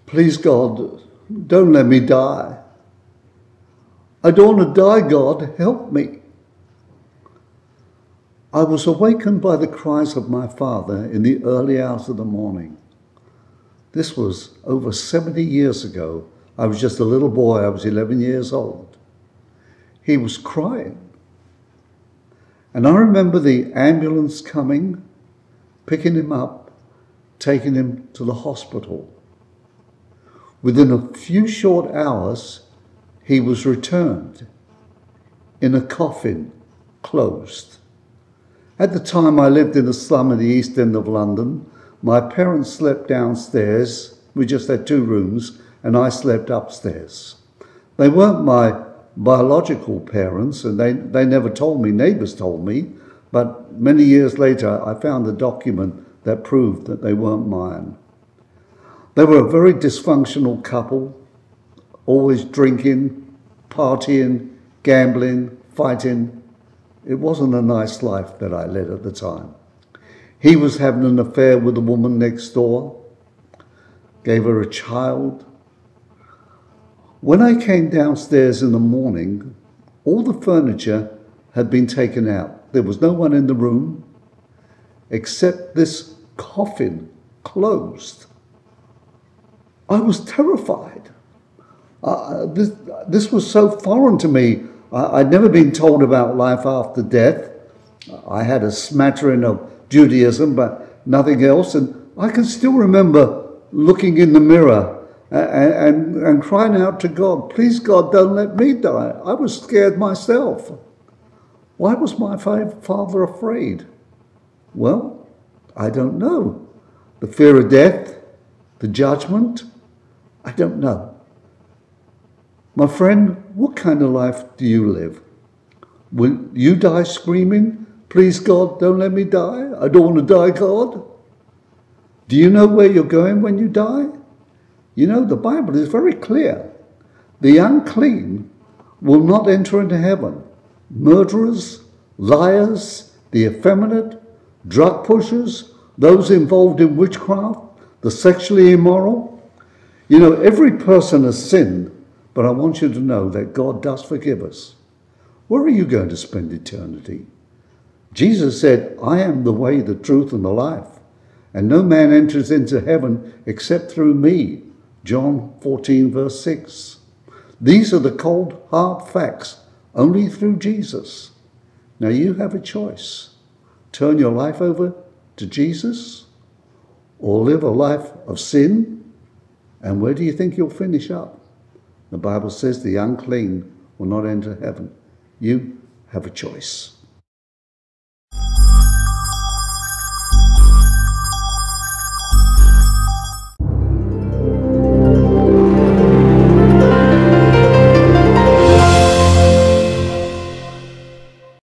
Please, God, don't let me die. I don't want to die, God, help me. I was awakened by the cries of my father in the early hours of the morning. This was over 70 years ago. I was just a little boy. I was 11 years old. He was crying. And I remember the ambulance coming, picking him up, taking him to the hospital. Within a few short hours, he was returned in a coffin, closed. At the time, I lived in a slum in the East End of London. My parents slept downstairs. We just had 2 rooms, and I slept upstairs. They weren't my biological parents, and they never told me. Neighbours told me, but many years later, I found a document that proved that they weren't mine. They were a very dysfunctional couple, always drinking, partying, gambling, fighting. It wasn't a nice life that I led at the time. He was having an affair with a woman next door, gave her a child. When I came downstairs in the morning, all the furniture had been taken out. There was no one in the room except this coffin closed. I was terrified. This was so foreign to me. I'd never been told about life after death. I had a smattering of Judaism, but nothing else. And I can still remember looking in the mirror and crying out to God, please, God, don't let me die. I was scared myself. Why was my father afraid? Well, I don't know. The fear of death, the judgment, I don't know. My friend, what kind of life do you live? Will you die screaming, please, God, don't let me die? I don't want to die, God. Do you know where you're going when you die? You know, the Bible is very clear. The unclean will not enter into heaven. Murderers, liars, the effeminate, drug pushers, those involved in witchcraft, the sexually immoral. You know, every person has sinned, but I want you to know that God does forgive us. Where are you going to spend eternity? Jesus said, I am the way, the truth, and the life, and no man enters into heaven except through me. John 14, verse 6. These are the cold, hard facts, only through Jesus. Now you have a choice. Turn your life over to Jesus or live a life of sin. And where do you think you'll finish up? The Bible says the unclean will not enter heaven. You have a choice.